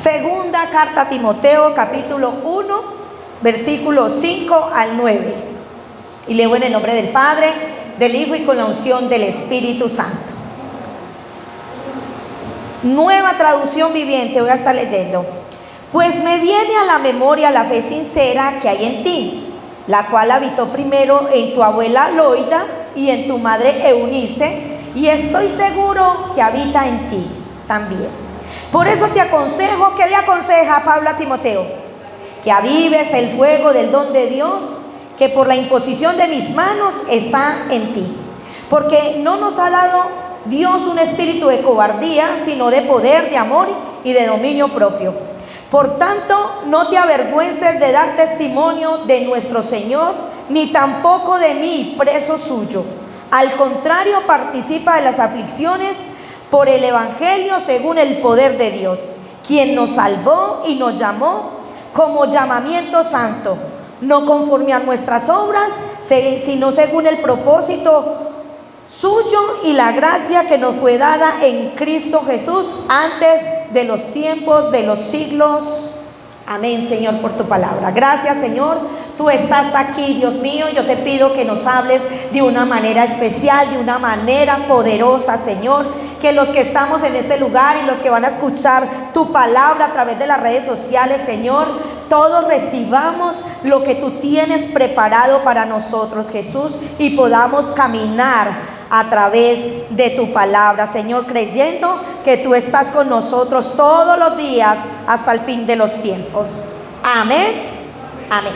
Segunda carta a Timoteo, capítulo 1, versículos 5 al 9. Y leo en el nombre del Padre, del Hijo y con la unción del Espíritu Santo. Nueva traducción viviente, voy a estar leyendo. Pues me viene a la memoria la fe sincera que hay en ti, la cual habitó primero en tu abuela Loida y en tu madre Eunice, y estoy seguro que habita en ti también. Por eso te aconsejo, ¿qué le aconseja Pablo a Timoteo? Que avives el fuego del don de Dios, que por la imposición de mis manos está en ti. Porque no nos ha dado Dios un espíritu de cobardía, sino de poder, de amor y de dominio propio. Por tanto, no te avergüences de dar testimonio de nuestro Señor, ni tampoco de mí, preso suyo. Al contrario, participa de las aflicciones por el Evangelio según el poder de Dios, quien nos salvó y nos llamó como llamamiento santo, no conforme a nuestras obras, sino según el propósito suyo y la gracia que nos fue dada en Cristo Jesús antes de los tiempos de los siglos. Amén, Señor, por tu palabra. Gracias, Señor. Tú estás aquí, Dios mío. Yo te pido que nos hables de una manera especial, de una manera poderosa, Señor. Que los que estamos en este lugar y los que van a escuchar tu palabra a través de las redes sociales, Señor, todos recibamos lo que tú tienes preparado para nosotros, Jesús, y podamos caminar a través de tu palabra, Señor, creyendo que tú estás con nosotros todos los días hasta el fin de los tiempos. Amén. Amén.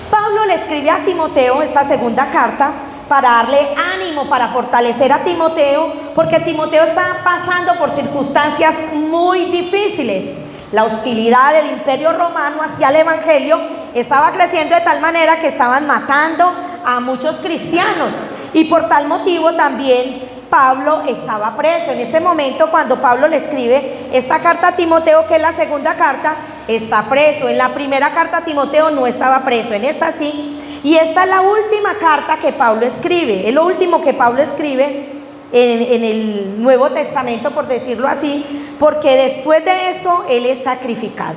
Pablo le escribe a Timoteo esta segunda carta para darle ánimo, para fortalecer a Timoteo, porque Timoteo está pasando por circunstancias muy difíciles. La hostilidad del imperio romano hacia el evangelio estaba creciendo de tal manera que estaban matando a muchos cristianos, y por tal motivo también Pablo estaba preso. En este momento, cuando Pablo le escribe esta carta a Timoteo, que es la segunda carta, está preso. En la primera carta a Timoteo no estaba preso, en esta sí. Y esta es la última carta que Pablo escribe, es lo último que Pablo escribe en el Nuevo Testamento, por decirlo así, porque después de esto él es sacrificado.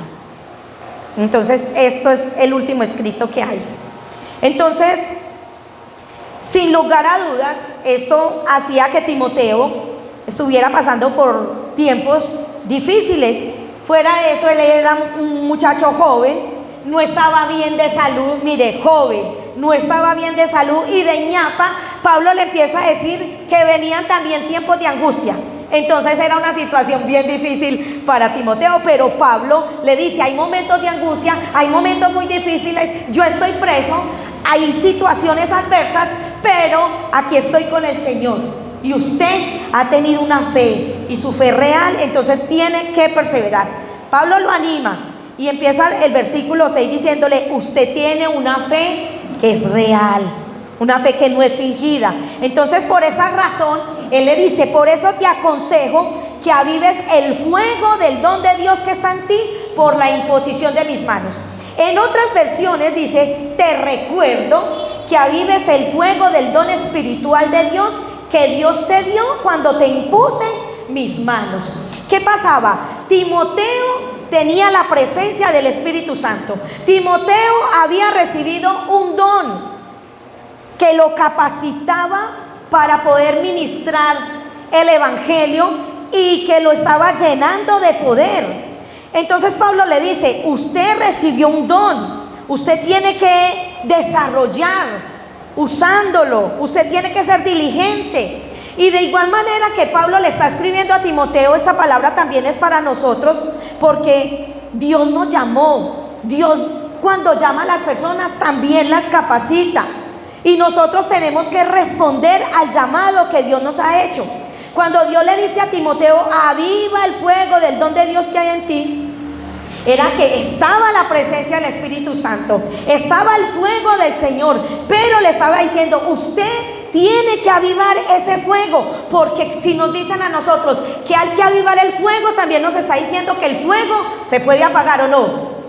Entonces esto es el último escrito que hay. Entonces, sin lugar a dudas, esto hacía que Timoteo estuviera pasando por tiempos difíciles. Fuera de eso, él era un muchacho joven, no estaba bien de salud, mire, joven, no estaba bien de salud, y de ñapa, Pablo le empieza a decir que venían también tiempos de angustia. Entonces era una situación bien difícil para Timoteo, pero Pablo le dice, hay momentos de angustia, hay momentos muy difíciles, yo estoy preso, hay situaciones adversas, pero aquí estoy con el Señor. Y usted ha tenido una fe, y su fe real, entonces tiene que perseverar. Pablo lo anima y empieza el versículo 6 diciéndole, usted tiene una fe que es real, una fe que no es fingida. Entonces, por esa razón, él le dice, por eso te aconsejo que avives el fuego del don de Dios que está en ti por la imposición de mis manos. En otras versiones dice, te recuerdo que avives el fuego del don espiritual de Dios que Dios te dio cuando te impuse mis manos. ¿Qué pasaba? Timoteo tenía la presencia del Espíritu Santo. Timoteo había recibido un don que lo capacitaba para poder ministrar el evangelio y que lo estaba llenando de poder. Entonces Pablo le dice, usted recibió un don, usted tiene que desarrollar usándolo, usted tiene que ser diligente. Y de igual manera que Pablo le está escribiendo a Timoteo, esta palabra también es para nosotros, porque Dios nos llamó. Dios, cuando llama a las personas, también las capacita, y nosotros tenemos que responder al llamado que Dios nos ha hecho. Cuando Dios le dice a Timoteo, aviva el fuego del don de Dios que hay en ti, era que estaba la presencia del Espíritu Santo, estaba el fuego del Señor, pero le estaba diciendo, usted tiene que avivar ese fuego, porque si nos dicen a nosotros que hay que avivar el fuego, también nos está diciendo que el fuego se puede apagar o no.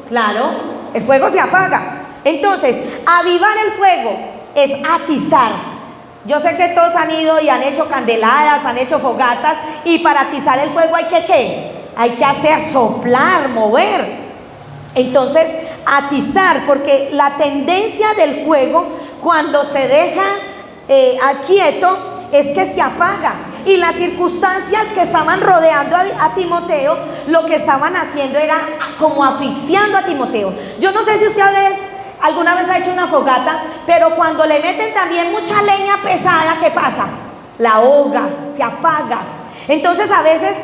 Claro, el fuego se apaga. Entonces, avivar el fuego es atizar. Yo sé que todos han ido y han hecho candeladas, han hecho fogatas, y para atizar el fuego hay que ¿qué? hay que hacer soplar, mover. Entonces, atizar, porque la tendencia del fuego cuando se deja quieto es que se apaga. Y las circunstancias que estaban rodeando a Timoteo, lo que estaban haciendo era como asfixiando a Timoteo. Yo no sé si ustedes alguna vez ha hecho una fogata, pero cuando le meten también mucha leña pesada, ¿qué pasa? La ahoga, se apaga. Entonces a veces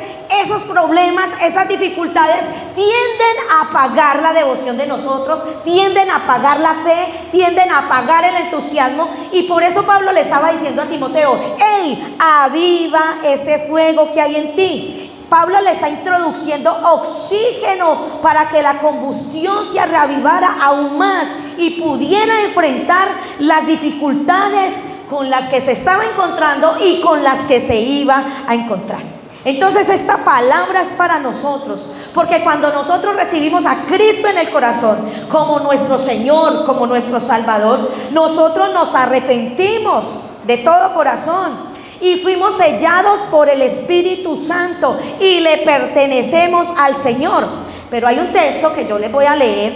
esos problemas, esas dificultades tienden a apagar la devoción de nosotros, tienden a apagar la fe, tienden a apagar el entusiasmo. Y por eso Pablo le estaba diciendo a Timoteo: hey, aviva ese fuego que hay en ti. Pablo le está introduciendo oxígeno para que la combustión se reavivara aún más y pudiera enfrentar las dificultades con las que se estaba encontrando y con las que se iba a encontrar. Entonces esta palabra es para nosotros, porque cuando nosotros recibimos a Cristo en el corazón como nuestro Señor, como nuestro Salvador, nosotros nos arrepentimos de todo corazón y fuimos sellados por el Espíritu Santo y le pertenecemos al Señor. Pero hay un texto que yo les voy a leer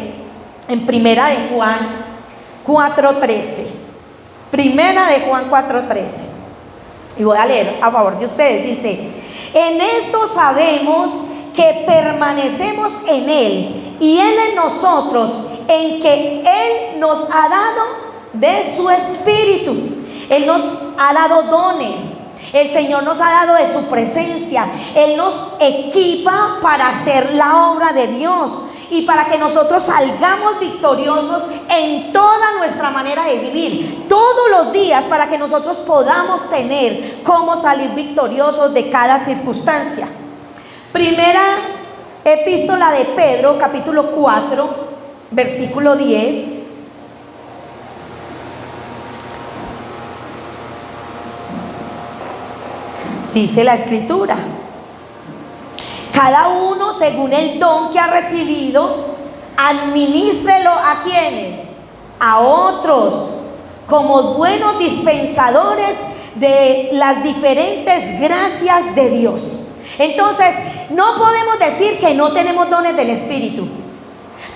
en Primera de Juan 4:13. Primera de Juan 4:13. Y voy a leer a favor de ustedes. Dice: en esto sabemos que permanecemos en Él y Él en nosotros, en que Él nos ha dado de su Espíritu. Él nos ha dado dones. El Señor nos ha dado de su presencia. Él nos equipa para hacer la obra de Dios y para que nosotros salgamos victoriosos en toda nuestra manera de vivir, todos los días, para que nosotros podamos tener cómo salir victoriosos de cada circunstancia. Primera epístola de Pedro, capítulo 4, versículo 10. Dice la Escritura: cada uno según el don que ha recibido, administrelo a quienes, a otros, como buenos dispensadores de las diferentes gracias de Dios. Entonces, no podemos decir que no tenemos dones del Espíritu,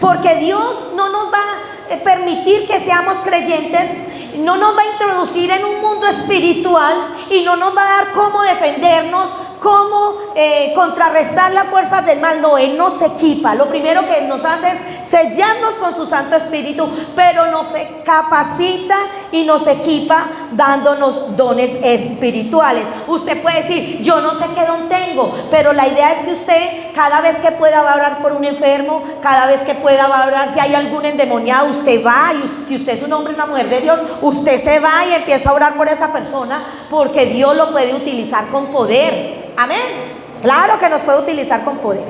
porque Dios no nos va a permitir que seamos creyentes, no nos va a introducir en un mundo espiritual y no nos va a dar cómo defendernos, cómo contrarrestar las fuerzas del mal. No, Él nos equipa. Lo primero que nos hace es sellarnos con su Santo Espíritu, pero nos capacita y nos equipa dándonos dones espirituales. Usted puede decir: yo no sé qué don tengo, pero la idea es que usted, cada vez que pueda, va a orar por un enfermo, cada vez que pueda, va a orar. Si hay algún endemoniado, usted va, y si usted es un hombre o una mujer de Dios, usted se va y empieza a orar por esa persona, porque Dios lo puede utilizar con poder. Amén. Claro que nos puede utilizar con poder.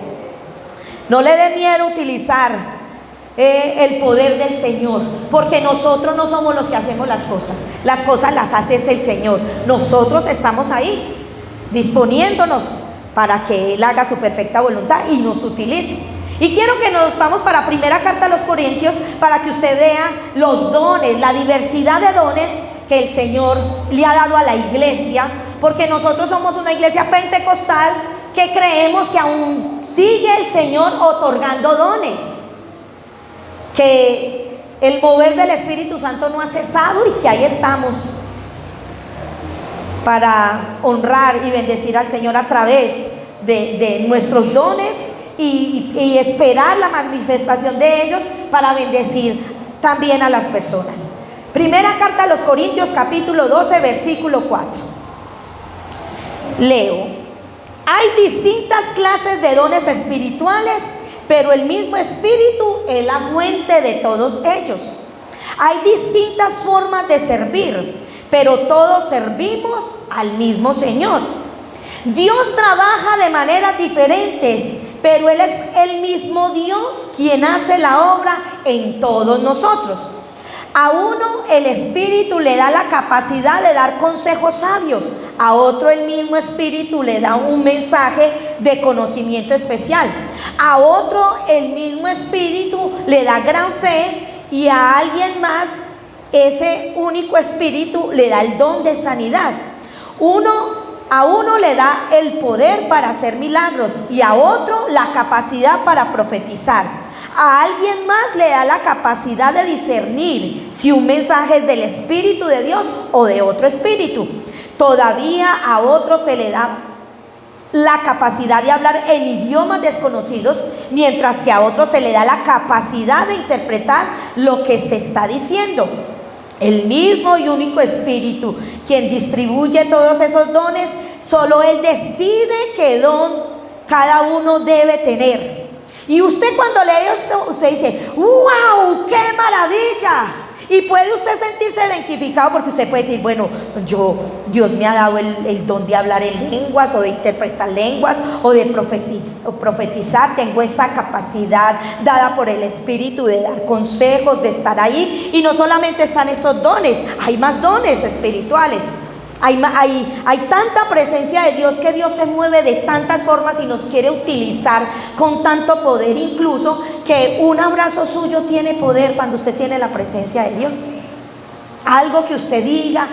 No le dé miedo utilizar el poder del Señor, porque nosotros no somos los que hacemos las cosas las hace el Señor. Nosotros estamos ahí disponiéndonos para que Él haga su perfecta voluntad y nos utilice. Y quiero que nos vamos para primera carta a los Corintios, para que usted vea los dones, la diversidad de dones que el Señor le ha dado a la iglesia, porque nosotros somos una iglesia pentecostal que creemos que aún sigue el Señor otorgando dones, que el mover del Espíritu Santo no ha cesado y que ahí estamos para honrar y bendecir al Señor a través de nuestros dones y esperar la manifestación de ellos para bendecir también a las personas. Primera carta a los Corintios, capítulo 12, versículo 4. Leo: hay distintas clases de dones espirituales, pero el mismo Espíritu es la fuente de todos ellos. Hay distintas formas de servir, pero todos servimos al mismo Señor. Dios trabaja de maneras diferentes, pero Él es el mismo Dios quien hace la obra en todos nosotros. A uno el Espíritu le da la capacidad de dar consejos sabios, a otro el mismo Espíritu le da un mensaje de conocimiento especial, a otro el mismo Espíritu le da gran fe, y a alguien más ese único Espíritu le da el don de sanidad. Uno a uno le da el poder para hacer milagros y a otro la capacidad para profetizar. A alguien más le da la capacidad de discernir si un mensaje es del Espíritu de Dios o de otro espíritu. Todavía a otro se le da la capacidad de hablar en idiomas desconocidos, mientras que a otro se le da la capacidad de interpretar lo que se está diciendo. El mismo y único Espíritu, quien distribuye todos esos dones, solo Él decide qué don cada uno debe tener. Y usted cuando lee esto, usted dice, ¡wow! ¡Qué maravilla! Y puede usted sentirse identificado porque usted puede decir, bueno, Dios me ha dado el don de hablar en lenguas o de interpretar lenguas o de profetizar. Tengo esta capacidad dada por el Espíritu de dar consejos, de estar ahí. Y no solamente están estos dones, hay más dones espirituales. Hay tanta presencia de Dios, que Dios se mueve de tantas formas y nos quiere utilizar con tanto poder, incluso que un abrazo suyo tiene poder cuando usted tiene la presencia de Dios. Algo que usted diga,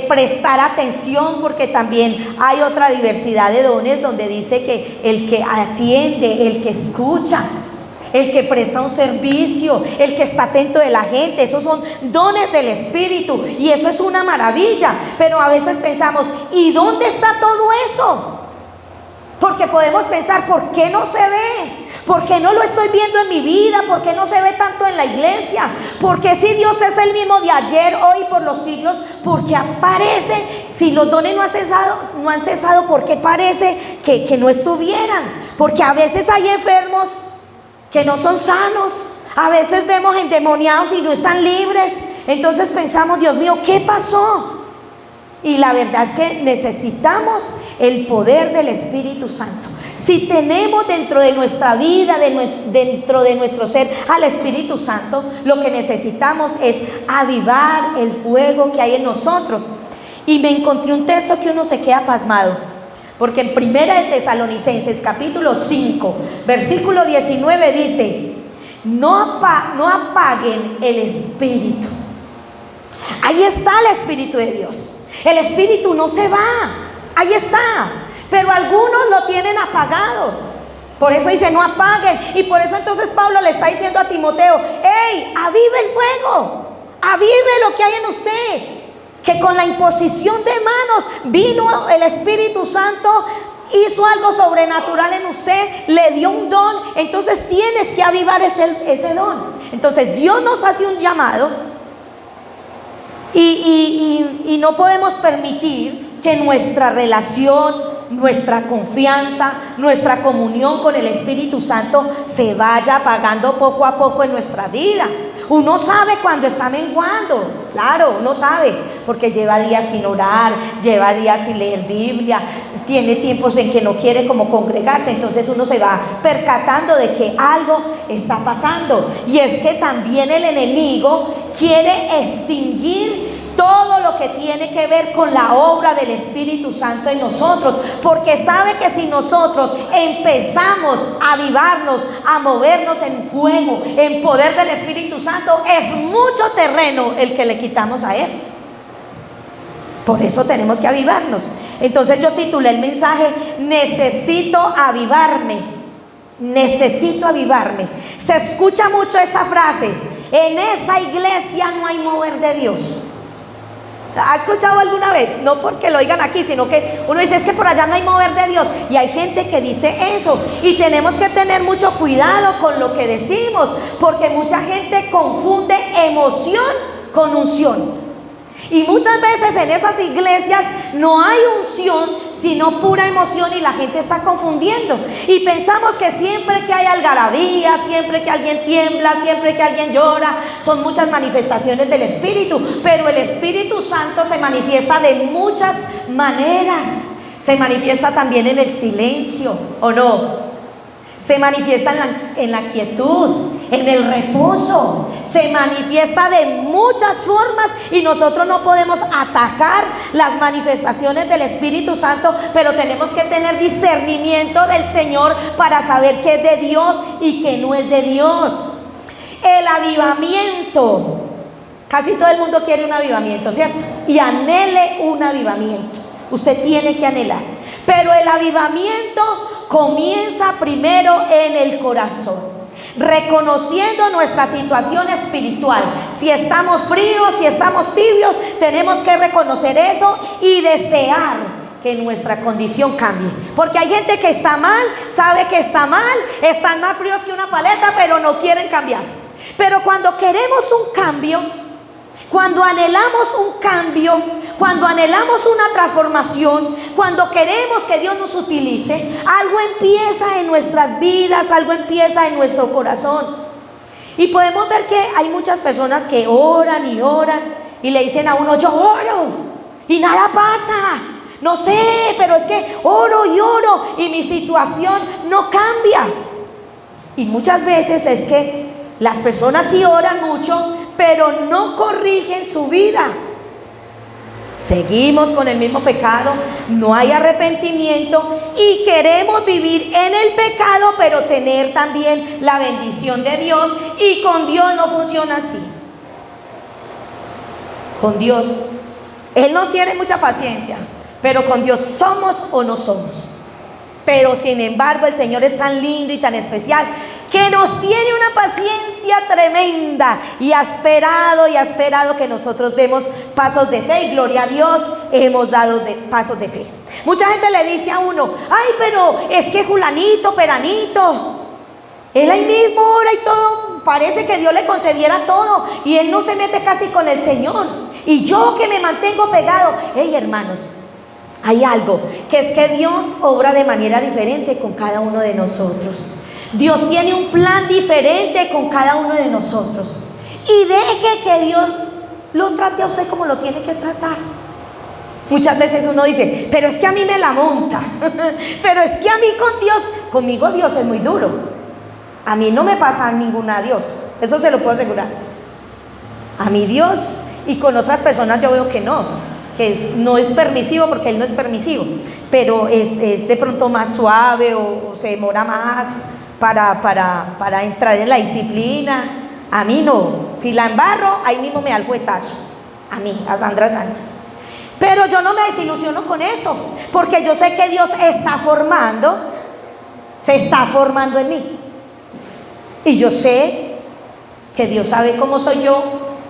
prestar atención, porque también hay otra diversidad de dones donde dice que el que atiende, el que escucha, el que presta un servicio, el que está atento de la gente, esos son dones del Espíritu y eso es una maravilla. Pero a veces pensamos, ¿y dónde está todo eso? Porque podemos pensar, ¿por qué no se ve? ¿Por qué no lo estoy viendo en mi vida? ¿Por qué no se ve tanto en la iglesia? Porque si Dios es el mismo de ayer, hoy y por los siglos, ¿por qué aparece? Si los dones no han cesado, ¿por qué parece que no estuvieran? Porque a veces hay enfermos que no son sanos, a veces vemos endemoniados y no están libres. Entonces pensamos, Dios mío, ¿qué pasó? Y la verdad es que necesitamos el poder del Espíritu Santo. Si tenemos dentro de nuestra vida, dentro de nuestro ser al Espíritu Santo, lo que necesitamos es avivar el fuego que hay en nosotros. Y me encontré un texto que uno se queda pasmado. Porque en 1 de Tesalonicenses capítulo 5 versículo 19 dice, no apaguen el Espíritu. Ahí está el Espíritu de Dios. El Espíritu no se va, ahí está. Pero algunos lo tienen apagado. Por eso dice, no apaguen. Y por eso entonces Pablo le está diciendo a Timoteo, ¡hey! Avive el fuego, avive lo que hay en usted. Que con la imposición de manos vino el Espíritu Santo, hizo algo sobrenatural en usted, le dio un don. Entonces tienes que avivar ese don. Entonces Dios nos hace un llamado y no podemos permitir que nuestra relación, nuestra confianza, nuestra comunión con el Espíritu Santo se vaya apagando poco a poco en nuestra vida. Uno sabe cuando está menguando, claro, uno sabe, porque lleva días sin orar, lleva días sin leer Biblia, tiene tiempos en que no quiere como congregarse, entonces uno se va percatando de que algo está pasando. Y es que también el enemigo quiere extinguir todo lo que tiene que ver con la obra del Espíritu Santo en nosotros, porque sabe que si nosotros empezamos a avivarnos, a movernos en fuego, en poder del Espíritu Santo, es mucho terreno el que le quitamos a Él. Por eso tenemos que avivarnos. Entonces yo titulé el mensaje, necesito avivarme. Necesito avivarme. Se escucha mucho esa frase, en esa iglesia no hay mover de Dios. ¿Ha escuchado alguna vez? No porque lo oigan aquí, sino que uno dice, es que por allá no hay mover de Dios. Y hay gente que dice eso. Y tenemos que tener mucho cuidado con lo que decimos, porque mucha gente confunde emoción con unción. Y muchas veces en esas iglesias no hay unción, sino pura emoción, y la gente está confundiendo. Y pensamos que siempre que hay algarabía, siempre que alguien tiembla, siempre que alguien llora, son muchas manifestaciones del Espíritu. Pero el Espíritu Santo se manifiesta de muchas maneras. Se manifiesta también en el silencio, ¿o no? Se manifiesta en la quietud, en el reposo. Se manifiesta de muchas formas y nosotros no podemos atajar las manifestaciones del Espíritu Santo, pero tenemos que tener discernimiento del Señor para saber qué es de Dios y qué no es de Dios. El avivamiento. Casi todo el mundo quiere un avivamiento, ¿cierto? Y anhele un avivamiento. Usted tiene que anhelar. Pero el avivamiento comienza primero en el corazón, reconociendo nuestra situación espiritual. Si estamos fríos, si estamos tibios, tenemos que reconocer eso y desear que nuestra condición cambie. Porque hay gente que está mal, sabe que está mal, están más fríos que una paleta, pero no quieren cambiar. Pero cuando queremos un cambio, cuando anhelamos un cambio, cuando anhelamos una transformación, cuando queremos que Dios nos utilice, algo empieza en nuestras vidas, algo empieza en nuestro corazón. Y podemos ver que hay muchas personas que oran y oran y le dicen a uno: yo oro y nada pasa. No sé, pero es que oro y oro y mi situación no cambia. Y muchas veces es que las personas sí oran mucho, pero no corrigen su vida. Seguimos con el mismo pecado, no hay arrepentimiento y queremos vivir en el pecado, pero tener también la bendición de Dios. Y con Dios no funciona así. Con Dios, Él nos tiene mucha paciencia, pero con Dios somos o no somos. Pero sin embargo el Señor es tan lindo y tan especial que nos tiene una paciencia tremenda y ha esperado que nosotros demos pasos de fe. Y gloria a Dios, hemos dado pasos de fe. Mucha gente le dice a uno: ay, pero es que fulanito, peranito, él ahí mismo ora y todo, parece que Dios le concediera todo y él no se mete casi con el Señor, y yo que me mantengo pegado. Hey, hermanos, hay algo, que es que Dios obra de manera diferente con cada uno de nosotros. Dios tiene un plan diferente con cada uno de nosotros. Y deje que Dios lo trate a usted como lo tiene que tratar. Muchas veces uno dice: pero es que a mí me la monta. Pero es que a mí conmigo Dios es muy duro. A mí no me pasa ninguna Dios. Eso se lo puedo asegurar. A mí Dios, y con otras personas yo veo que no es permisivo, porque Él no es permisivo, pero es de pronto más suave o se demora más para entrar en la disciplina. A mí no, si la embarro, ahí mismo me da el fuetazo. A mí, a Sandra Sánchez. Pero yo no me desilusiono con eso, porque yo sé que Dios se está formando en mí. Y yo sé que Dios sabe cómo soy yo,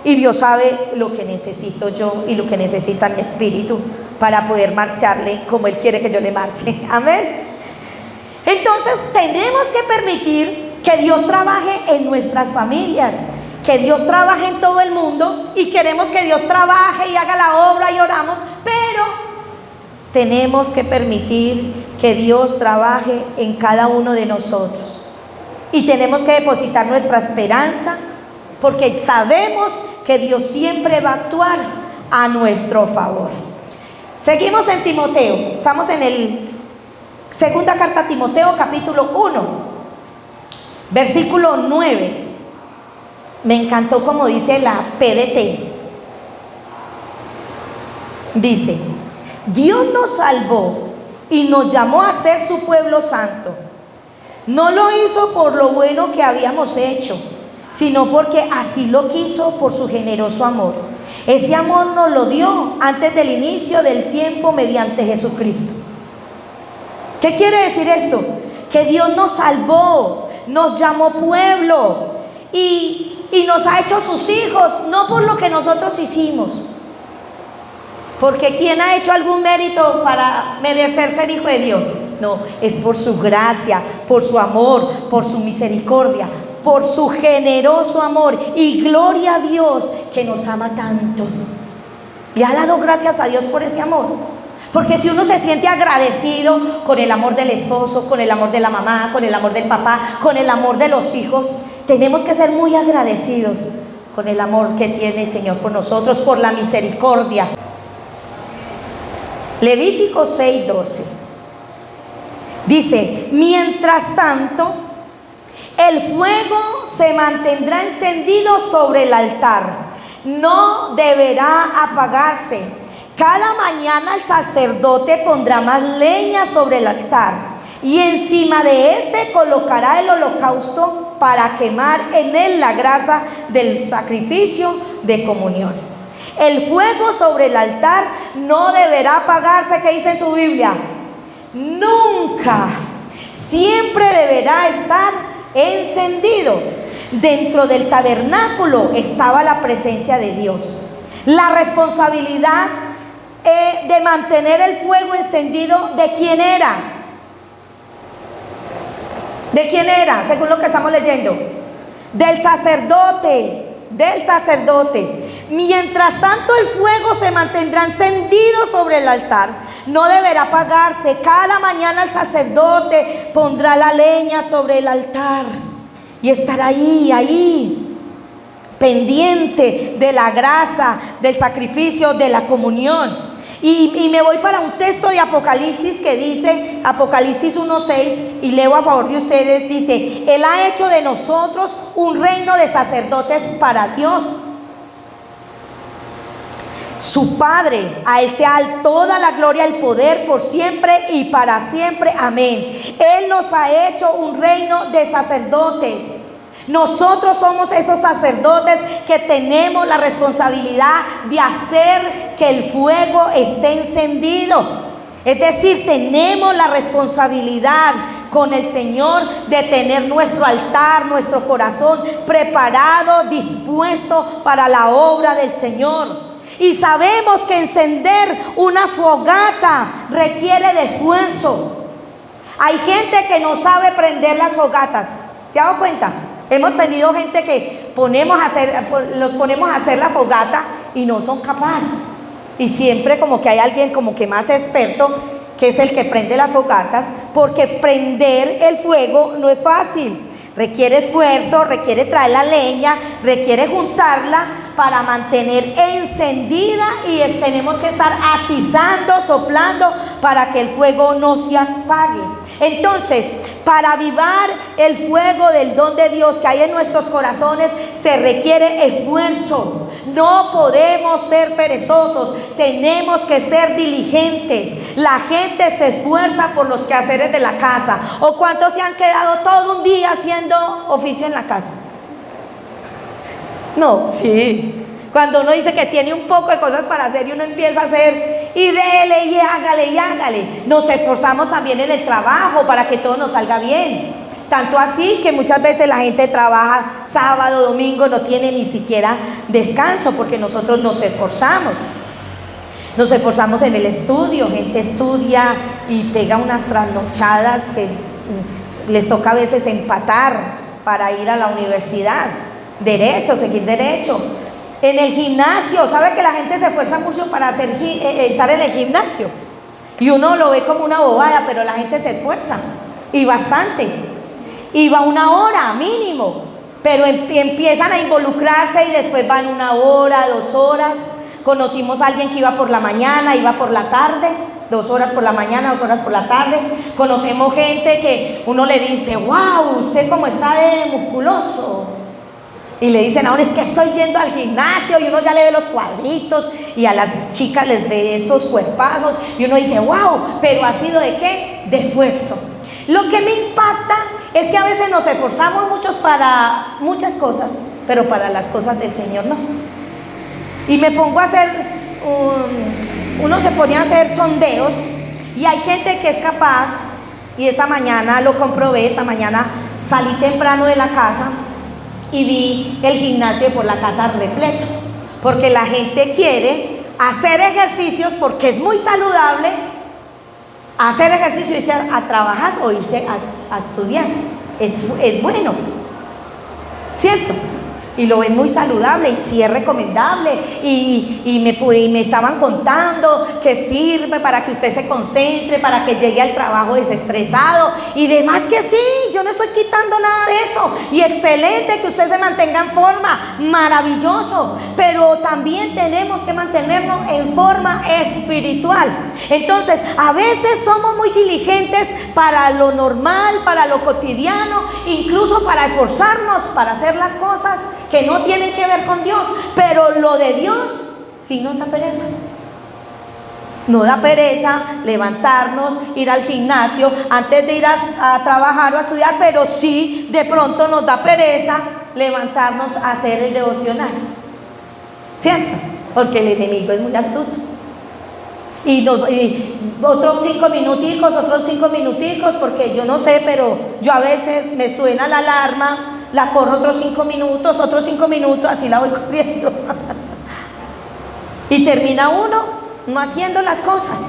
y Dios sabe lo que necesito yo y lo que necesita mi espíritu para poder marcharle como Él quiere que yo le marche. Amén. Entonces tenemos que permitir que Dios trabaje en nuestras familias, que Dios trabaje en todo el mundo, y queremos que Dios trabaje y haga la obra y oramos, pero tenemos que permitir que Dios trabaje en cada uno de nosotros, y tenemos que depositar nuestra esperanza, porque sabemos que Dios siempre va a actuar a nuestro favor. Seguimos en Timoteo, estamos en el segunda carta a Timoteo, capítulo 1, versículo 9. Me encantó como dice la PDT. Dice: Dios nos salvó y nos llamó a ser su pueblo santo. No lo hizo por lo bueno que habíamos hecho, sino porque así lo quiso por su generoso amor. Ese amor nos lo dio antes del inicio del tiempo mediante Jesucristo. ¿Qué quiere decir esto? Que Dios nos salvó, nos llamó pueblo y nos ha hecho sus hijos, no por lo que nosotros hicimos. Porque ¿quién ha hecho algún mérito para merecer ser hijo de Dios? No, es por su gracia, por su amor, por su misericordia, por su generoso amor. Y gloria a Dios que nos ama tanto. ¿Le ha dado gracias a Dios por ese amor? Porque si uno se siente agradecido con el amor del esposo, con el amor de la mamá, con el amor del papá, con el amor de los hijos, tenemos que ser muy agradecidos con el amor que tiene el Señor por nosotros, por la misericordia. Levítico 6:12 dice: mientras tanto, el fuego se mantendrá encendido sobre el altar, no deberá apagarse. Cada mañana el sacerdote pondrá más leña sobre el altar, y encima de este colocará el holocausto para quemar en él la grasa del sacrificio de comunión. El fuego sobre el altar no deberá apagarse, ¿qué dice en su Biblia? Nunca. Siempre deberá estar encendido. Dentro del tabernáculo estaba la presencia de Dios. La responsabilidad de mantener el fuego encendido, ¿de quién era? ¿De quién era? Según lo que estamos leyendo. Del sacerdote. Del sacerdote. Mientras tanto el fuego se mantendrá encendido sobre el altar, no deberá apagarse. Cada mañana el sacerdote pondrá la leña sobre el altar y estará ahí, pendiente de la grasa, del sacrificio, de la comunión. Y me voy para un texto de Apocalipsis que dice, Apocalipsis 1:6, y leo a favor de ustedes, dice: Él ha hecho de nosotros un reino de sacerdotes para Dios, su Padre. A Él sea toda la gloria, el poder, por siempre y para siempre. Amén. Él nos ha hecho un reino de sacerdotes. Nosotros somos esos sacerdotes que tenemos la responsabilidad de hacer que el fuego esté encendido. Es decir, tenemos la responsabilidad con el Señor de tener nuestro altar, nuestro corazón preparado, dispuesto para la obra del Señor. Y sabemos que encender una fogata requiere de esfuerzo. Hay gente que no sabe prender las fogatas. ¿Se ha dado cuenta? Hemos tenido gente que los ponemos a hacer la fogata y no son capaces. Y siempre como que hay alguien como que más experto, que es el que prende las fogatas, porque prender el fuego no es fácil. Requiere esfuerzo, requiere traer la leña, requiere juntarla para mantener encendida, y tenemos que estar atizando, soplando para que el fuego no se apague. Entonces, para avivar el fuego del don de Dios que hay en nuestros corazones, se requiere esfuerzo. No podemos ser perezosos, tenemos que ser diligentes. La gente se esfuerza por los quehaceres de la casa. ¿O cuántos se han quedado todo un día haciendo oficio en la casa? No, sí. Cuando uno dice que tiene un poco de cosas para hacer y uno empieza a hacer y dele y hágale y hágale. Nos esforzamos también en el trabajo para que todo nos salga bien. Tanto así que muchas veces la gente trabaja sábado, domingo, no tiene ni siquiera descanso porque nosotros nos esforzamos. Nos esforzamos en el estudio, gente estudia y pega unas trasnochadas que les toca a veces empatar para ir a la universidad. Derecho, seguir derecho. En el gimnasio, ¿sabe que la gente se esfuerza mucho para estar en el gimnasio? Y uno lo ve como una bobada, pero la gente se esfuerza, y bastante. Y va 1 hora mínimo, pero empiezan a involucrarse y después van 1 hora, 2 horas. Conocimos a alguien que iba por la mañana, iba por la tarde, 2 horas por la mañana, 2 horas por la tarde. Conocemos gente que uno le dice: wow, usted cómo está de musculoso. Y le dicen: ahora es que estoy yendo al gimnasio, y uno ya le ve los cuadritos, y a las chicas les ve esos cuerpazos, y uno dice: wow, pero ¿ha sido de qué? De esfuerzo. Lo que me impacta es que a veces nos esforzamos muchos para muchas cosas, pero para las cosas del Señor no. Y me pongo a hacer, uno se pone a hacer sondeos, y hay gente que es capaz, y esta mañana lo comprobé. Esta mañana salí temprano de la casa y vi el gimnasio por la casa repleto, porque la gente quiere hacer ejercicios porque es muy saludable hacer ejercicio, irse a trabajar o irse a estudiar. Es bueno, ¿cierto? Y lo ven muy saludable, y sí es recomendable, y me estaban contando que sirve para que usted se concentre, para que llegue al trabajo desestresado y demás, que sí, yo no estoy quitando nada de eso, y excelente que usted se mantenga en forma, maravilloso, pero también tenemos que mantenernos en forma espiritual. Entonces, a veces somos muy diligentes para lo normal, para lo cotidiano, incluso para esforzarnos, para hacer las cosas que no tienen que ver con Dios, pero lo de Dios sí nos da pereza. No da pereza levantarnos, ir al gimnasio antes de ir a trabajar o a estudiar, pero sí de pronto nos da pereza levantarnos a hacer el devocional, ¿cierto? porque el enemigo es muy astuto. Y otros 5 minuticos, porque yo no sé, pero yo a veces me suena la alarma, la corro otros 5 minutos, así la voy corriendo. Y termina uno no haciendo las cosas.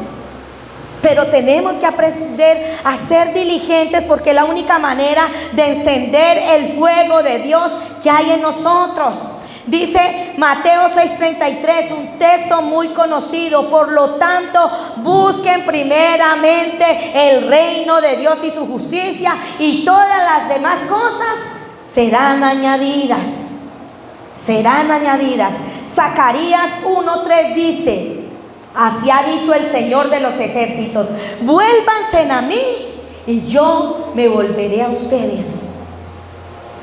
Pero tenemos que aprender a ser diligentes, porque es la única manera de encender el fuego de Dios que hay en nosotros. Dice Mateo 6:33, un texto muy conocido: por lo tanto, busquen primeramente el reino de Dios y su justicia, y todas las demás cosas serán añadidas. Serán añadidas. Zacarías 1:3 dice: así ha dicho el Señor de los ejércitos, vuélvanse a mí y yo me volveré a ustedes.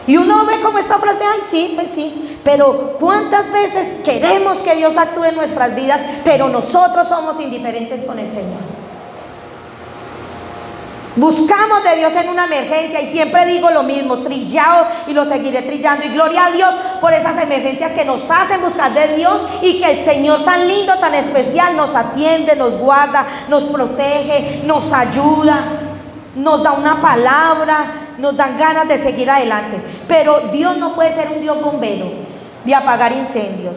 Y uno ve como esta frase, ay sí, pues sí, pero ¿cuántas veces queremos que Dios actúe en nuestras vidas, pero nosotros somos indiferentes con el Señor? Buscamos de Dios en una emergencia, y siempre digo lo mismo, trillado, y lo seguiré trillando, y gloria a Dios por esas emergencias que nos hacen buscar de Dios, y que el Señor tan lindo, tan especial, nos atiende, nos guarda, nos protege, nos ayuda, nos da una palabra, nos dan ganas de seguir adelante. Pero Dios no puede ser un Dios bombero de apagar incendios.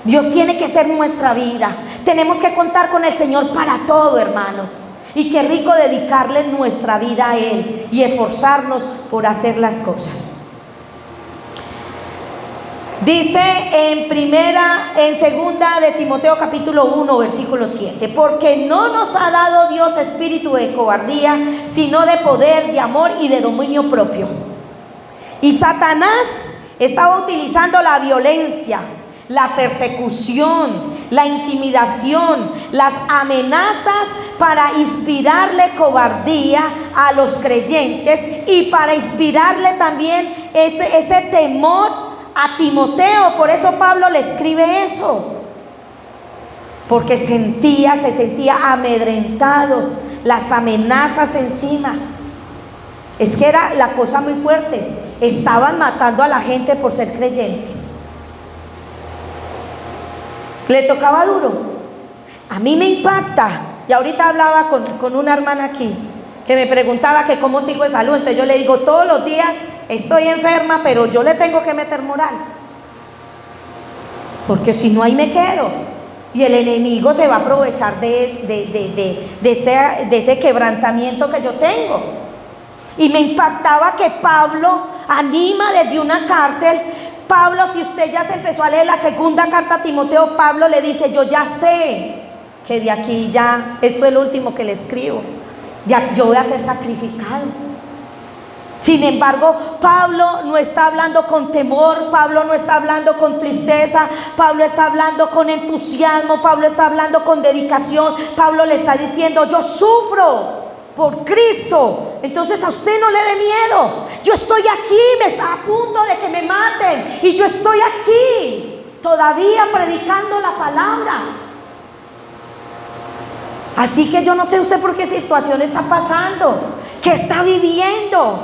Dios tiene que ser nuestra vida. Tenemos que contar con el Señor para todo, hermanos. Y qué rico dedicarle nuestra vida a Él y esforzarnos por hacer las cosas. Dice en segunda de Timoteo capítulo 1 versículo 7: porque no nos ha dado Dios espíritu de cobardía, sino de poder, de amor y de dominio propio. Y Satanás estaba utilizando la violencia, la persecución, la intimidación, las amenazas para inspirarle cobardía a los creyentes, y para inspirarle también ese temor a Timoteo. Por eso Pablo le escribe eso, porque se sentía amedrentado, las amenazas encima. Es que era la cosa muy fuerte, estaban matando a la gente por ser creyente. Le tocaba duro. A mí me impacta, y ahorita hablaba con una hermana aquí que me preguntaba que cómo sigo de salud. Entonces yo le digo, todos los días estoy enferma, pero yo le tengo que meter moral, porque si no, ahí me quedo, y el enemigo se va a aprovechar de ese quebrantamiento que yo tengo. Y me impactaba que Pablo anima desde una cárcel. Pablo, si usted ya se empezó a leer la segunda carta a Timoteo, Pablo le dice, yo ya sé que de aquí ya, esto es lo último que le escribo, yo voy a ser sacrificado. Sin embargo, Pablo no está hablando con temor, Pablo no está hablando con tristeza, Pablo está hablando con entusiasmo, Pablo está hablando con dedicación. Pablo le está diciendo, yo sufro por Cristo, entonces a usted no le dé miedo. Yo estoy aquí, me está a punto de que me maten, y yo estoy aquí todavía predicando la palabra. Así que yo no sé usted por qué situación está pasando, qué está viviendo,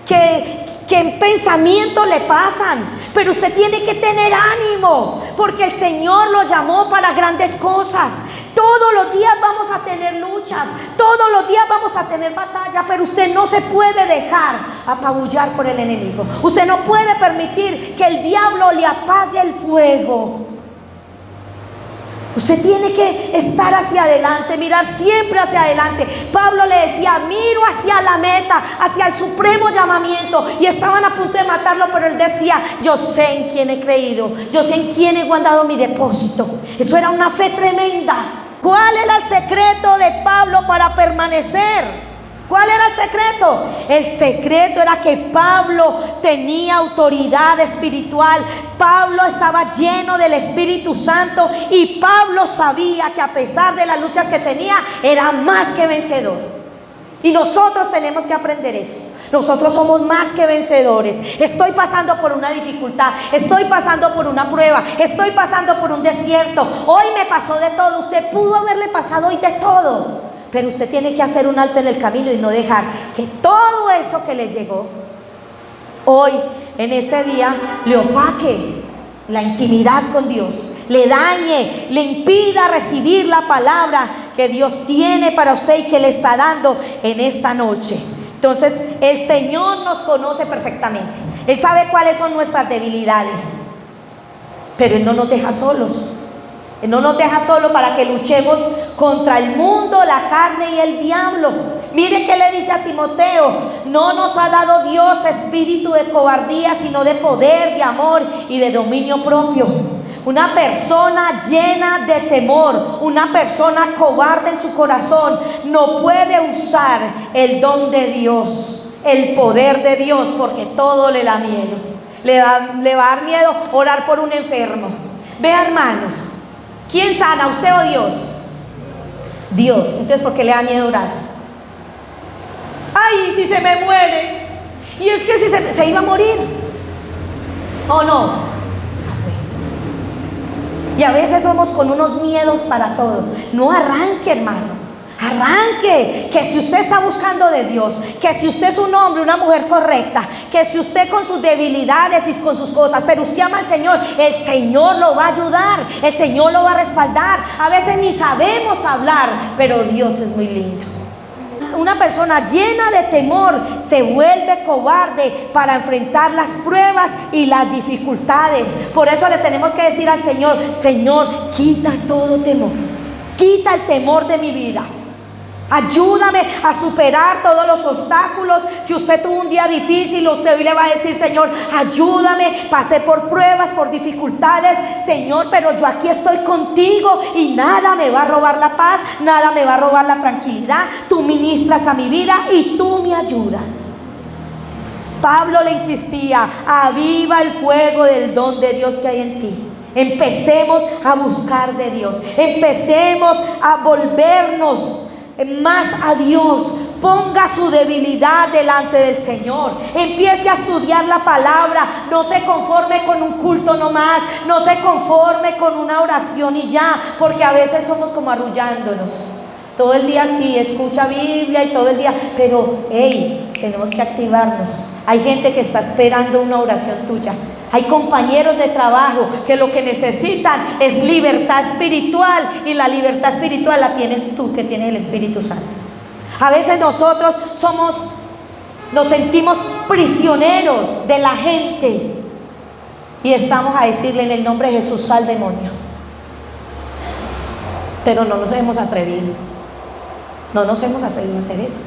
qué pensamientos le pasan, pero usted tiene que tener ánimo, porque el Señor lo llamó para grandes cosas. Todos los días vamos a tener luchas, todos los días vamos a tener batalla, pero usted no se puede dejar apabullar por el enemigo. Usted no puede permitir que el diablo le apague el fuego. Usted tiene que estar hacia adelante, mirar siempre hacia adelante. Pablo le decía, miro hacia la meta, hacia el supremo llamamiento, y estaban a punto de matarlo, pero él decía, yo sé en quién he creído, yo sé en quién he guardado mi depósito. Eso era una fe tremenda. ¿Cuál era el secreto de Pablo para permanecer? ¿Cuál era el secreto? El secreto era que Pablo tenía autoridad espiritual. Pablo estaba lleno del Espíritu Santo, y Pablo sabía que a pesar de las luchas que tenía, era más que vencedor. Y nosotros tenemos que aprender eso. Nosotros somos más que vencedores. Estoy pasando por una dificultad, estoy pasando por una prueba, estoy pasando por un desierto. Hoy me pasó de todo. Usted pudo haberle pasado hoy de todo, pero usted tiene que hacer un alto en el camino y no dejar que todo eso que le llegó hoy, en este día, le opaque la intimidad con Dios, le dañe, le impida recibir la palabra que Dios tiene para usted y que le está dando en esta noche. Entonces, el Señor nos conoce perfectamente. Él sabe cuáles son nuestras debilidades, pero Él no nos deja solos. Él no nos deja solos para que luchemos contra el mundo, la carne y el diablo. Mire que le dice a Timoteo: no nos ha dado Dios espíritu de cobardía, sino de poder, de amor y de dominio propio. Una persona llena de temor, una persona cobarde en su corazón, no puede usar el don de Dios, el poder de Dios, porque todo le da miedo. Le va a dar miedo orar por un enfermo. Vea, hermanos, ¿quién sana, usted o Dios? Dios. Entonces, ¿por qué le da miedo orar? Ay, si se me muere. Y es que si se iba a morir. ¿O no? Y a veces somos con unos miedos para todo. No arranque, hermano. Arranque, que si usted está buscando de Dios, que si usted es un hombre, una mujer correcta, que si usted con sus debilidades y con sus cosas, pero usted ama al Señor, el Señor lo va a ayudar, el Señor lo va a respaldar. A veces ni sabemos hablar, pero Dios es muy lindo. Una persona llena de temor se vuelve cobarde para enfrentar las pruebas y las dificultades. Por eso le tenemos que decir al Señor: Señor, quita todo temor, quita el temor de mi vida. Ayúdame a superar todos los obstáculos. Si usted tuvo un día difícil, usted hoy le va a decir: Señor, ayúdame, pasé por pruebas, por dificultades, Señor, pero yo aquí estoy contigo y nada me va a robar la paz, nada me va a robar la tranquilidad. Tú ministras a mi vida y tú me ayudas. Pablo le insistía: aviva el fuego del don de Dios que hay en ti. Empecemos a buscar de Dios, empecemos a volvernos más a Dios. Ponga su debilidad delante del Señor, empiece a estudiar la palabra. No se conforme con un culto nomás, no se conforme con una oración y ya, porque a veces somos como arrullándonos. Todo el día sí, escucha Biblia y todo el día, pero hey, tenemos que activarnos. Hay gente que está esperando una oración tuya. Hay compañeros de trabajo que lo que necesitan es libertad espiritual, y la libertad espiritual la tienes tú, que tienes el Espíritu Santo. A veces nosotros nos sentimos prisioneros de la gente y estamos a decirle: en el nombre de Jesús, sal demonio. Pero no nos hemos atrevido. No nos hemos atrevido a hacer eso.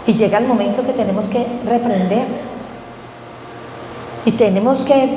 Y llega el momento que tenemos que reprender. Y tenemos que,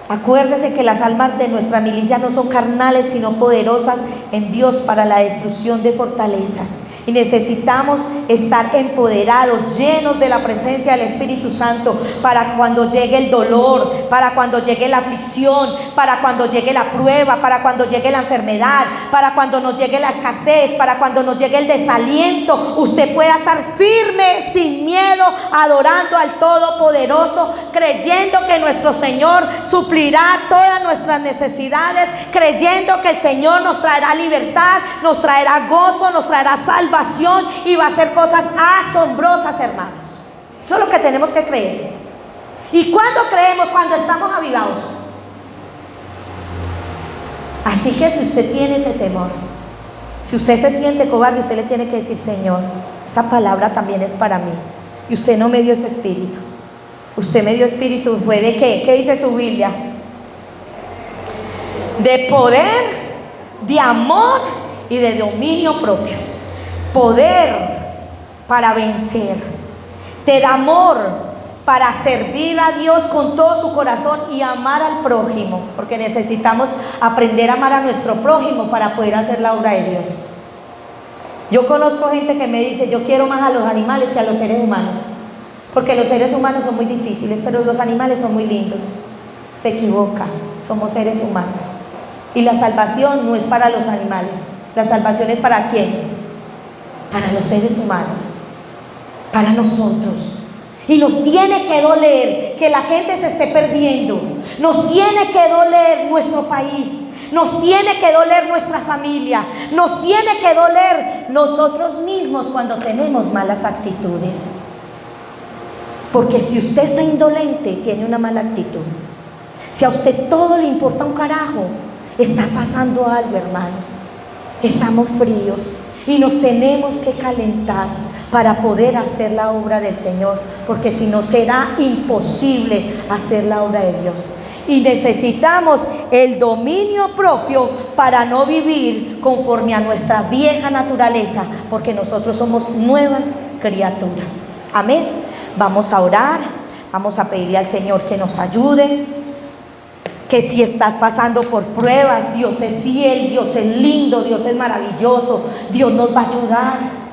acuérdese que las almas de nuestra milicia no son carnales, sino poderosas en Dios para la destrucción de fortalezas. Y necesitamos estar empoderados, llenos de la presencia del Espíritu Santo, para cuando llegue el dolor, para cuando llegue la aflicción, para cuando llegue la prueba, para cuando llegue la enfermedad, para cuando nos llegue la escasez, para cuando nos llegue el desaliento, usted pueda estar firme, sin miedo, adorando al Todopoderoso, creyendo que nuestro Señor suplirá todas nuestras necesidades, creyendo que el Señor nos traerá libertad, nos traerá gozo, nos traerá salvación y va a hacer cosas asombrosas, hermanos. Eso es lo que tenemos que creer. ¿Y cuándo creemos? Cuando estamos avivados. Así que si usted tiene ese temor, si usted se siente cobarde, usted le tiene que decir: Señor, esta palabra también es para mí, y usted no me dio ese espíritu. Usted me dio espíritu, ¿fue de qué? ¿Qué dice su Biblia? De poder, de amor y de dominio propio. Poder para vencer, te da amor para servir a Dios con todo su corazón y amar al prójimo, porque necesitamos aprender a amar a nuestro prójimo para poder hacer la obra de Dios. Yo conozco gente que me dice: yo quiero más a los animales que a los seres humanos, porque los seres humanos son muy difíciles, pero los animales son muy lindos. Se equivoca, somos seres humanos, y la salvación no es para los animales, la salvación es para ¿quiénes? Para los seres humanos, para nosotros. Y nos tiene que doler que la gente se esté perdiendo, nos tiene que doler nuestro país, nos tiene que doler nuestra familia, nos tiene que doler nosotros mismos cuando tenemos malas actitudes. Porque si usted está indolente, tiene una mala actitud. Si a usted todo le importa un carajo, Está pasando algo, hermanos. Estamos fríos y nos tenemos que calentar para poder hacer la obra del Señor, porque si no será imposible hacer la obra de Dios. Y necesitamos el dominio propio para no vivir conforme a nuestra vieja naturaleza, porque nosotros somos nuevas criaturas. Amén. Vamos a orar, vamos a pedirle al Señor que nos ayude. Que si estás pasando por pruebas, Dios es fiel, Dios es lindo, Dios es maravilloso, Dios nos va a ayudar.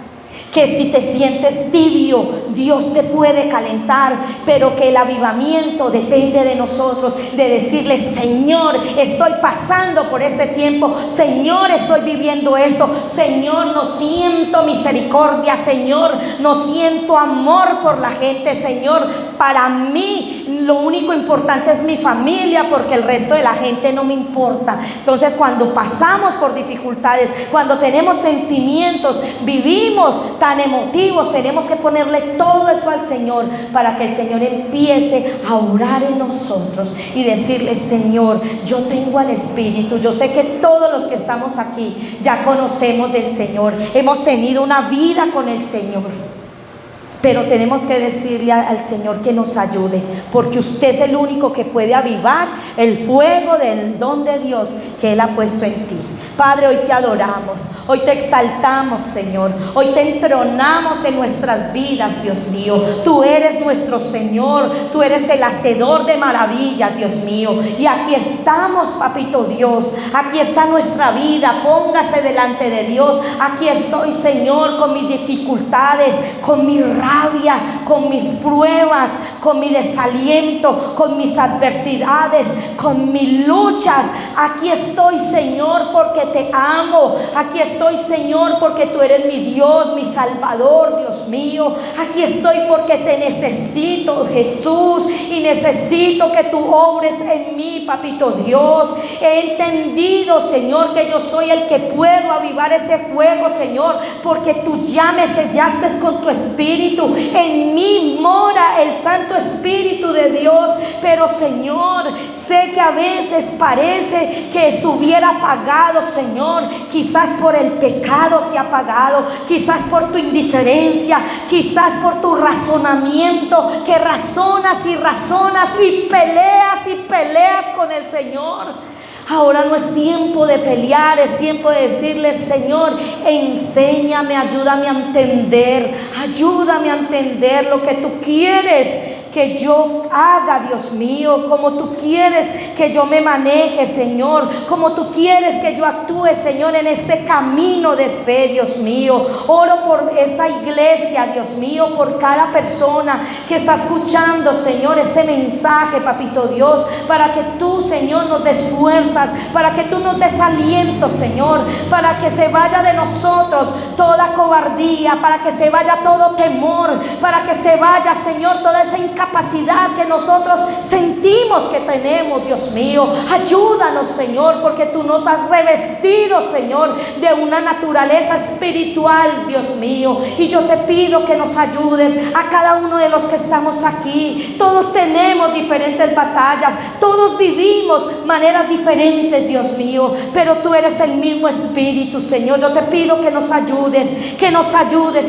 Que si te sientes tibio, Dios te puede calentar, pero que el avivamiento depende de nosotros, de decirle: Señor, estoy pasando por este tiempo, Señor, estoy viviendo esto, Señor, no siento misericordia, Señor, no siento amor por la gente, Señor, para mí lo único importante es mi familia, porque el resto de la gente no me importa. Entonces, cuando pasamos por dificultades, cuando tenemos sentimientos, vivimos tan emotivos, tenemos que ponerle todo eso al Señor, para que el Señor empiece a orar en nosotros y decirle: Señor, yo tengo al Espíritu. Yo sé que todos los que estamos aquí ya conocemos del Señor, hemos tenido una vida con el Señor, pero tenemos que decirle al Señor que nos ayude, porque usted es el único que puede avivar el fuego del don de Dios que Él ha puesto en ti. Padre, hoy te adoramos, hoy te exaltamos, Señor, hoy te entronamos en nuestras vidas, Dios mío. Tú eres nuestro Señor, tú eres el hacedor de maravillas, Dios mío. Y aquí estamos, papito Dios, aquí está nuestra vida, póngase delante de Dios. Aquí estoy, Señor, con mis dificultades, con mi rabia, con mis pruebas, con mi desaliento, con mis adversidades, con mis luchas. Aquí estoy, Señor, porque te amo. Aquí estoy, Señor, porque tú eres mi Dios, mi Salvador, Dios mío. Aquí estoy porque te necesito, Jesús, y necesito que tú obres en mí, papito Dios. He entendido, Señor, que yo soy el que puedo avivar ese fuego, Señor, porque tú ya me sellaste con tu Espíritu. En mí mora el Santo Espíritu de Dios. Pero, Señor, sé que a veces parece que estuviera apagado, Señor. Quizás por el pecado se ha apagado, quizás por tu indiferencia, quizás por tu razonamiento, que razonas y razonas y peleas con el Señor. Ahora no es tiempo de pelear, es tiempo de decirle: Señor, enséñame, ayúdame a entender lo que tú quieres que yo haga, Dios mío, como tú quieres que yo me maneje, Señor, como tú quieres que yo actúe, Señor, en este camino de fe, Dios mío. Oro por esta iglesia, Dios mío, por cada persona que está escuchando, Señor, este mensaje, papito Dios, para que tú, Señor, nos des fuerzas, para que tú nos des aliento, Señor, para que se vaya de nosotros toda cobardía, para que se vaya todo temor, para que se vaya, Señor, toda esa incapacidad que nosotros sentimos que tenemos, Dios mío. Ayúdanos, Señor, porque tú nos has revestido, Señor, de una naturaleza espiritual, Dios mío. Y yo te pido que nos ayudes a cada uno de los que estamos aquí. Todos tenemos diferentes batallas, todos vivimos maneras diferentes, Dios mío, pero tú eres el mismo Espíritu, Señor. Yo te pido que nos ayudes,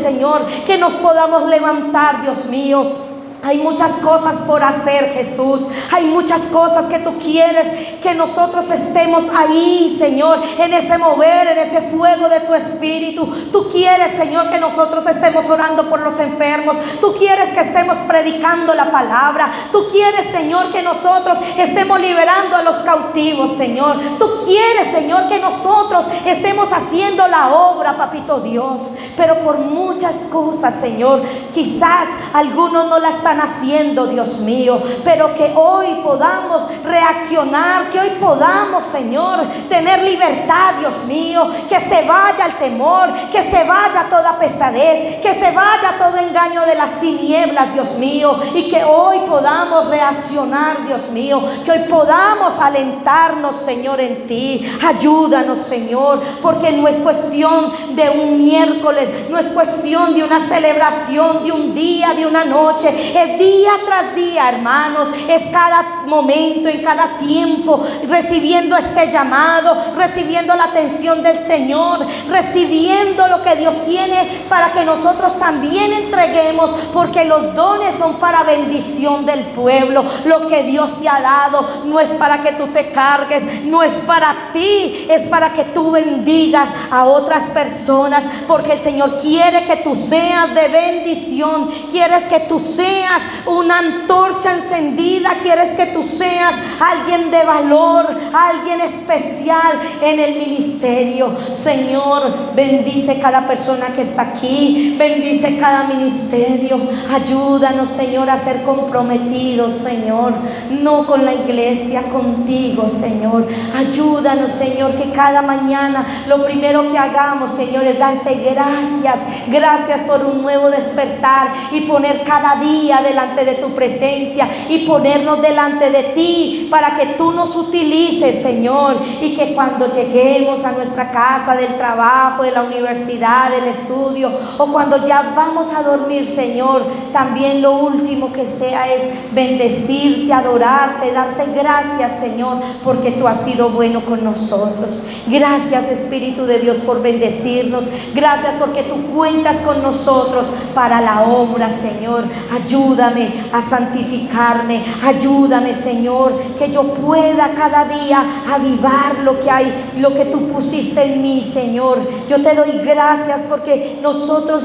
Señor, que nos podamos levantar, Dios mío. Hay muchas cosas por hacer, Jesús. Hay muchas cosas que tú quieres que nosotros estemos ahí, Señor, en ese mover, en ese fuego de tu Espíritu. Tú quieres, Señor, que nosotros estemos orando por los enfermos. Tú quieres que estemos predicando la palabra. Tú quieres, Señor, que nosotros estemos liberando a los cautivos, Señor. Tú quieres, Señor, que nosotros estemos haciendo la obra, papito Dios. Pero por muchas cosas, Señor, quizás algunos no la están haciendo, Dios mío, pero que hoy podamos reaccionar, que hoy podamos, Señor, tener libertad, Dios mío, que se vaya el temor, que se vaya toda pesadez, que se vaya todo engaño de las tinieblas, Dios mío, y que hoy podamos reaccionar, Dios mío, que hoy podamos alentarnos, Señor, en ti. Ayúdanos, Señor, porque no es cuestión de un miércoles, no es cuestión de una celebración, de un día, de una noche. Es día tras día, hermanos, es cada momento, en cada tiempo, recibiendo ese llamado, recibiendo la atención del Señor, recibiendo lo que Dios tiene para que nosotros también entreguemos, porque los dones son para bendición del pueblo. Lo que Dios te ha dado no es para que tú te cargues, no es para ti, es para que tú bendigas a otras personas, porque el Señor quiere que tú seas de bendición, quieres que tú seas una antorcha encendida, quieres que tú seas alguien de valor, alguien especial en el ministerio. Señor, bendice cada persona que está aquí, bendice cada ministerio. Ayúdanos, Señor, a ser comprometidos, Señor, no con la iglesia, contigo, Señor. Ayúdanos, Señor, que cada mañana lo primero que hagamos, Señor, es darte gracias. Gracias por un nuevo despertar y poner cada día delante de tu presencia y ponernos delante de ti para que tú nos utilices, Señor, y que cuando lleguemos a nuestra casa, del trabajo, de la universidad, del estudio, o cuando ya vamos a dormir, Señor, también lo último que sea es bendecirte, adorarte, darte gracias, Señor, porque tú has sido bueno con nosotros. Gracias, Espíritu de Dios, por bendecirnos. Gracias porque tú cuentas con nosotros para la obra, Señor. Ayúdame a santificarme, ayúdame, Señor, que yo pueda cada día avivar lo que hay, lo que tú pusiste en mí, Señor. Yo te doy gracias porque nosotros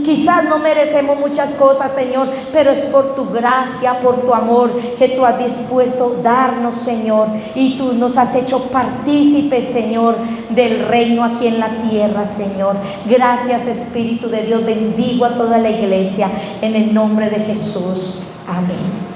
quizás no merecemos muchas cosas, Señor, pero es por tu gracia, por tu amor que tú has dispuesto darnos, Señor, y tú nos has hecho partícipes, Señor, del reino aquí en la tierra, Señor. Gracias, Espíritu de Dios. Bendigo a toda la iglesia en el nombre de Jesús. Amén.